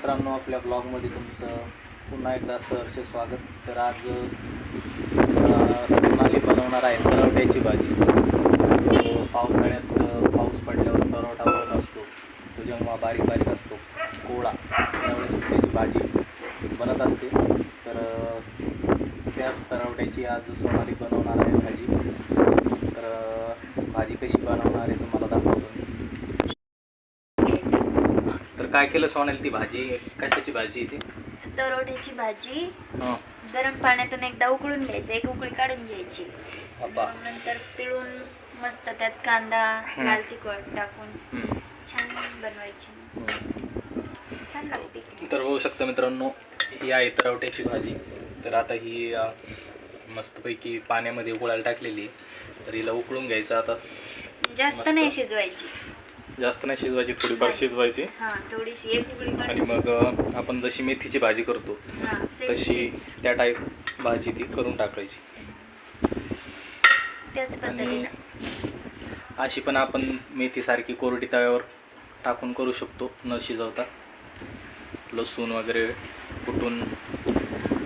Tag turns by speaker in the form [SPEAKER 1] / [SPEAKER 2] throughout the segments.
[SPEAKER 1] मित्रांनो, आपल्या ब्लॉगमध्ये तुमचं पुन्हा एकदा सहर्ष स्वागत. तर आज सोनाली बनवणार आहे तरवट्याची भाजी. पावसाळ्यात पाऊस पडल्यावर तरवटा बनत असतो, तो जेव्हा बारीक बारीक असतो कोवळा, त्यावेळेस त्याची भाजी बनत असते. तर त्याच तरवट्याची आज सोनाली बनवणार आहे भाजी. तर भाजी कशी बनवणार आहे तुम्हाला दाखवतो. तर काय केलं सोनाली, ती भाजी कशाची भाजी ती?
[SPEAKER 2] तरवट्याची भाजी. गरम पाण्यातून एकदा उकळून घ्यायचं, एक उकळी काढून घ्यायची, नंतर पिळून मस्त त्यात कांदा लाल तिखट टाकून छान बनवायची, छान लागते.
[SPEAKER 1] तर होऊ शकतं मित्रांनो, ही आहे तरवट्याची भाजी. तर आता ही मस्तपैकी पाण्यामध्ये उकळायला टाकलेली. तर हिला उकळून घ्यायचं. आता
[SPEAKER 2] जास्त नाही शिजवायची,
[SPEAKER 1] थोडीफार शिजवायची.
[SPEAKER 2] थोडीशी एक उकळी.
[SPEAKER 1] आणि मग आपण जशी मेथीची भाजी करतो तशी त्या टाईप भाजी ती करून टाकायची. आणि अशी पण आपण मेथीसारखी कोरडी तव्यावर टाकून करू शकतो, न शिजवता. लसूण वगैरे कुटून,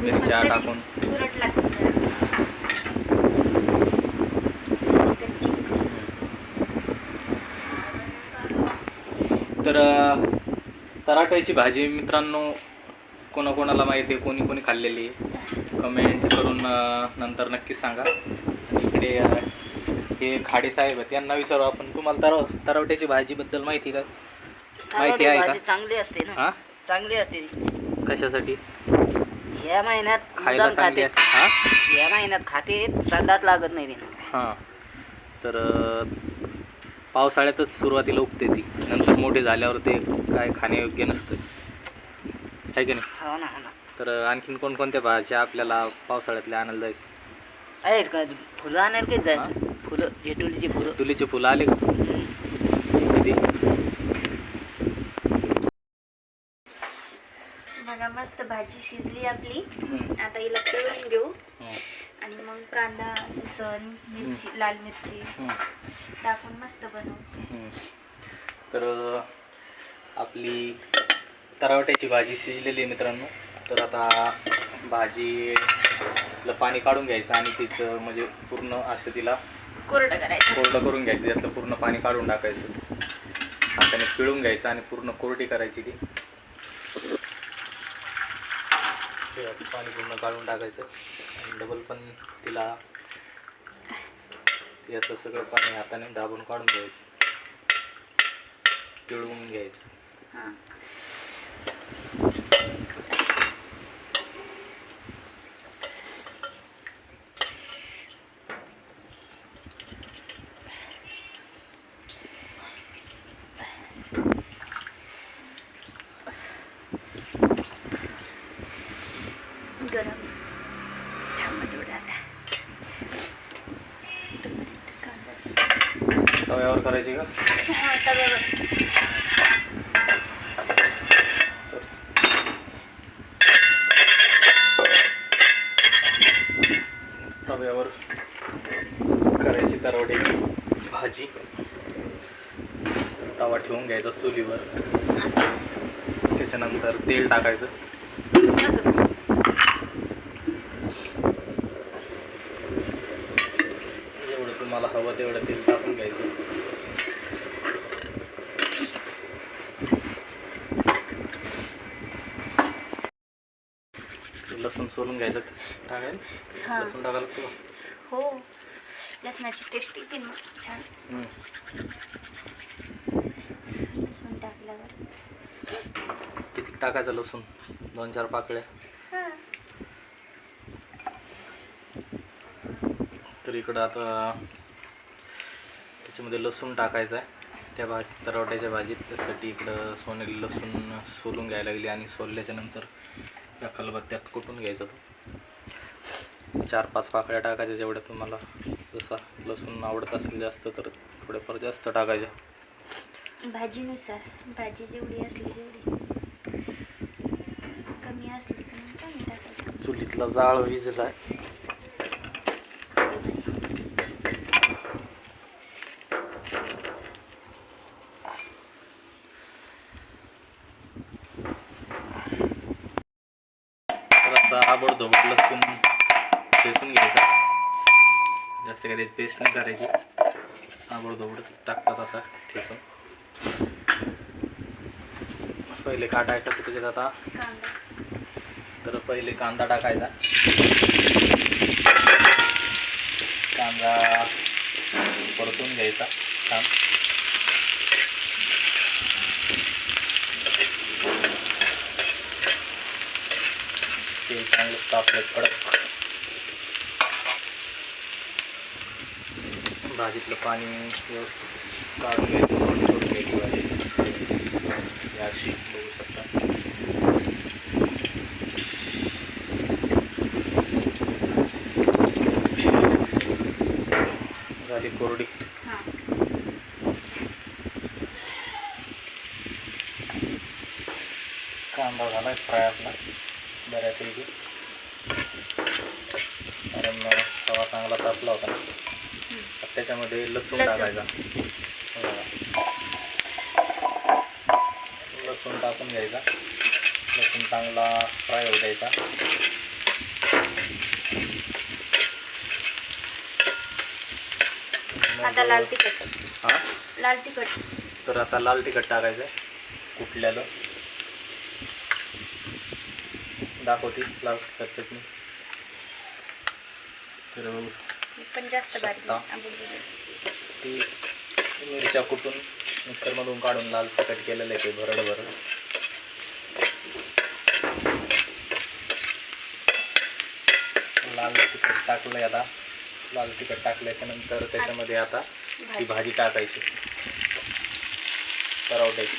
[SPEAKER 1] मिरच्या टाकून. तर तराट्याची भाजी मित्रांनो कोणाकोणाला माहिती आहे, कोणी कोणी खाल्लेली आहे, कमेंट करून नंतर नक्कीच सांगा. इकडे हे खाडे साहेब त्यांना विचारू आपण, तुम्हाला तरवट्याची भाजीबद्दल माहिती का? माहिती आहे का?
[SPEAKER 2] चांगली असते ना. चांगली असते.
[SPEAKER 1] कशासाठी?
[SPEAKER 2] या महिन्यात
[SPEAKER 1] खायला चांगली असते.
[SPEAKER 2] या महिन्यात खाते, संडास लागत नाही तिला.
[SPEAKER 1] तर पावसाळ्यातच सुरुवातीला उगते ती, नंतर मोठे झाल्यावर ते काय खाण्यायोग्य नसतं, आहे की नाही?
[SPEAKER 2] हो ना.
[SPEAKER 1] तर आणखीन कोणकोणत्या भाज्या आपल्याला पावसाळ्यातल्या आणायला जायचं?
[SPEAKER 2] आहेत का फुलं आणायला? काही जायचं फुलं, जेटुलीची फुलं.
[SPEAKER 1] तुलीचे फुलं आले का? किती?
[SPEAKER 2] बघा, मस्त भाजी शिजली आपली. आता हिला पिळून घेऊ आणि मग कांदा, लसूण, मिरची, लाल मिरची टाकून मस्त बनवू.
[SPEAKER 1] तर आपली तरवट्याची भाजी शिजलेली आहे मित्रांनो. तर आता भाजीला पाणी काढून घ्यायचं आणि तिथं म्हणजे पूर्ण असं तिला कोरडं करून घ्यायचं. त्यातलं पूर्ण पाणी काढून टाकायचं, हाताने पिळून घ्यायचं आणि पूर्ण कोरडी करायची ती. असं पाणी पूर्ण काढून टाकायचं आणि डबल पण तिला यातलं सगळं पाणी हाताने दाबून काढून घ्यायचं, पिळून घ्यायचं.
[SPEAKER 2] गरम
[SPEAKER 1] तव्यावर करायची का? तव्यावर करायची तरवट्याची भाजी. तवा ठेवून घ्यायचा चुलीवर, त्याच्यानंतर तेल टाकायचं. जेवढं तुम्हाला हवं तेवढं तेल टाकून घ्यायचं. लसूण सोलून घ्यायचं. टाकायला लसूण टाकायला लागतो.
[SPEAKER 2] हो, लसणाची टेस्ट येते ना छान. लसूण टाकल्यावर
[SPEAKER 1] किती टाकायचं लसूण? 2-4 पाकळ्या. तर इकडं आता त्याच्यामध्ये लसूण टाकायचं आहे त्या तरवट्याच्या भाजीत. त्यासाठी इकडं सोनेली लसूण सोलून घ्यायला लागली आणि सोलल्याच्या नंतर या खलबत्त्यात कुटून घ्यायचं. 4-5 पाकळ्या टाकायच्या, जेवढ्या तुम्हाला जसा लसूण आवडत असेल जास्त तर थोड्याफार जास्त टाकायच्या.
[SPEAKER 2] भाजीनुसार, भाजी जेवढी असली तेवढी, कमी असली तर कमी टाकायचं.
[SPEAKER 1] चुलीतला जाळ विजलाय. असा आबडधोबड लसूण ठेचून घ्यायचा, जास्त काही त्याची पेस्ट नाही करायची, आबडधोबडच टाकतात असा ठेचून. पहिले काय टाकायचं त्याच्यात आता, तर पहिले कांदा टाकायचा. कांदा परतून घ्यायचा छान. तेल चांगलं तापलं कडक. भाजीतलं पाणी व्यवस्थित काढून घ्यायचं, थोडी सोडून घ्यायची भाजी. याशी बघू शकता. झाली कोरडी. कांदा झाला फ्राय आपला बऱ्यापैकी, कारण तवा चांगला तापला होता ना. त्याच्यामध्ये लसूण टाकायचा. लसूण टाकून घ्यायचा, लसूण चांगला फ्राय होऊ द्यायचा.
[SPEAKER 2] आता लाल तिखट.
[SPEAKER 1] हां,
[SPEAKER 2] लाल तिखट.
[SPEAKER 1] तर आता लाल तिखट टाकायचं कुठल्याला दाखवते लाल तिखट चटणी. तर
[SPEAKER 2] पण जास्त बारीक
[SPEAKER 1] ती मिरच्या कुटून मिक्सरमधून काढून लाल तिखट केलेलं आहे ते भरड भरड. लाल तिखट टाकलंय आता. लाल तिखट टाकल्याच्या नंतर त्याच्यामध्ये आता ती भाजी टाकायची तरवट्याची,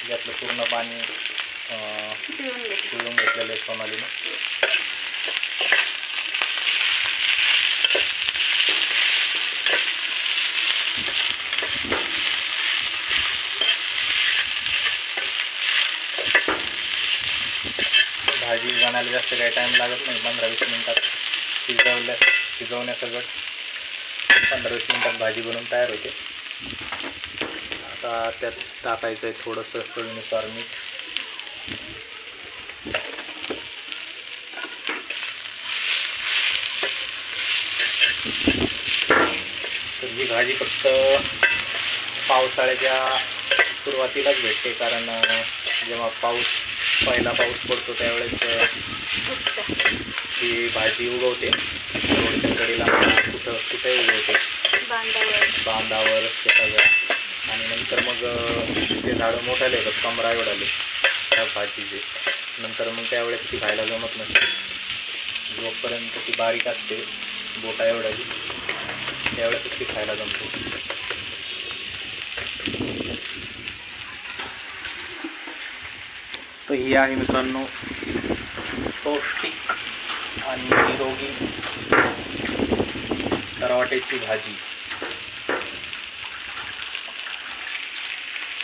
[SPEAKER 1] ज्यातलं पूर्ण पाणी पिळून घेतलेलं आहे सोनालीने. भाजी बनायला जास्त काही टाईम लागत नाही, 15-20 मिनिटात शिजवण्यासकट 15-20 मिनिटात भाजी बनवून तयार होते. आता त्यात टाकायचं आहे थोडंसं चवीनुसार मीठ. तर ही भाजी फक्त पावसाळ्याच्या सुरुवातीलाच भेटते, कारण जेव्हा पहिला पाऊस पडतो त्यावेळेस ही भाजी उगवते. रोडच्या कडेला कुठे उगवते, बांधावर शेताच्या. आणि नंतर मग ते झाडं मोठाले होतात, कमरा एवढाले त्या भाजीचे. नंतर मग त्यावेळेस ती खायला जमत नसते. जोपर्यंत ती बारीक असते बोटा एवढाली त्यावेळेस ती खायला जमते. तर ही आहे मित्रांनो पौष्टिक आणि निरोगी तरवाट्याची भाजी.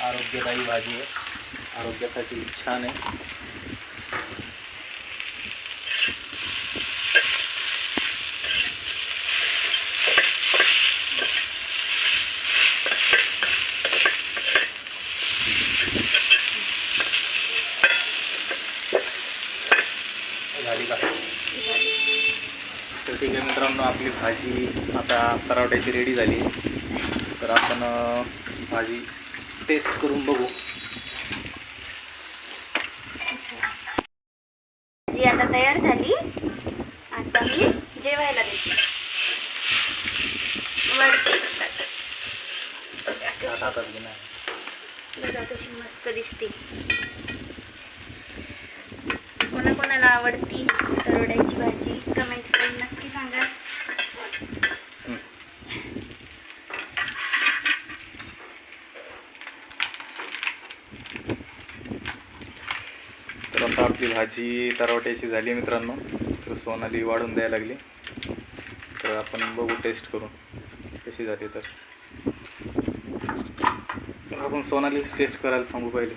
[SPEAKER 1] आरोग्यदायी भाजी आहे, आरोग्यासाठी छान आहे. झाली का? तर ठीक आहे मित्रांनो, आपली भाजी आता तरवट्याची रेडी झाली. तर आपण भाजी टेस्ट करून बघू.
[SPEAKER 2] जी आता तयार झाली. आता मी जेवायला देते. बघा कशी मस्त दिसते. कोणाकोणाला आवडती तरवड्याची भाजी कमेंट करून नक्की सांगा.
[SPEAKER 1] तर आता आपली भाजी तरवट्याची झाली मित्रांनो. तर सोनाली वाढून द्यायला लागली. तर आपण बघू टेस्ट करून कशी झाली. तर आपण सोनालीच टेस्ट करायला सांगू पहिले.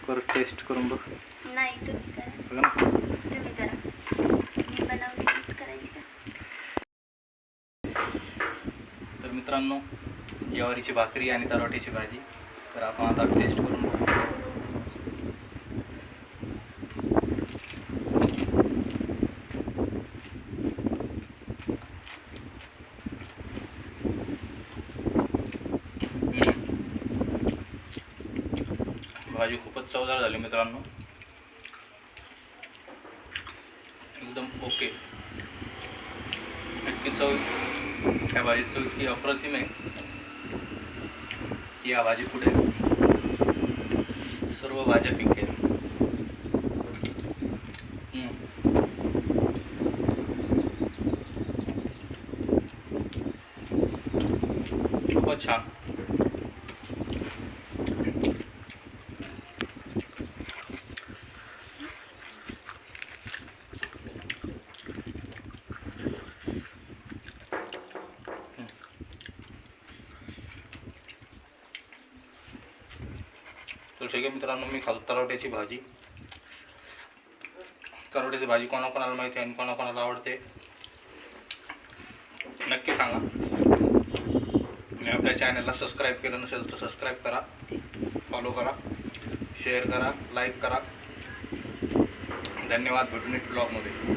[SPEAKER 1] कर टेस्ट करून बघ.
[SPEAKER 2] नाही तुम्ही करा.
[SPEAKER 1] बघा ना,
[SPEAKER 2] तुम्ही करा. मी बनवलीच करायची का?
[SPEAKER 1] तर मित्रांनो ज्वारीची भाकरी आणि तरवट्याची भाजी. तर आपण आता टेस्ट करून बघू. खूपच चवदार झाली मित्रांनो, एकदम ओके. इतकी चव ह्या भाजीची चव इतकी अप्रतिम आहे की या भाजी पुढे सर्व भाज्या पिकेल. खूपच छान. तर ठीक आहे मित्रांनो, मी खातो तरवट्याची भाजी. तरवट्याची भाजी कोणाकोणाला माहिती आहे आणि कोणाकोणाला आवडते नक्की सांगा. आणि आपल्या चॅनलला सबस्क्राईब केलं नसेल तर सबस्क्राईब करा, फॉलो करा, शेअर करा, लाईक करा. धन्यवाद. भेटू नेक्स्ट ब्लॉगमध्ये.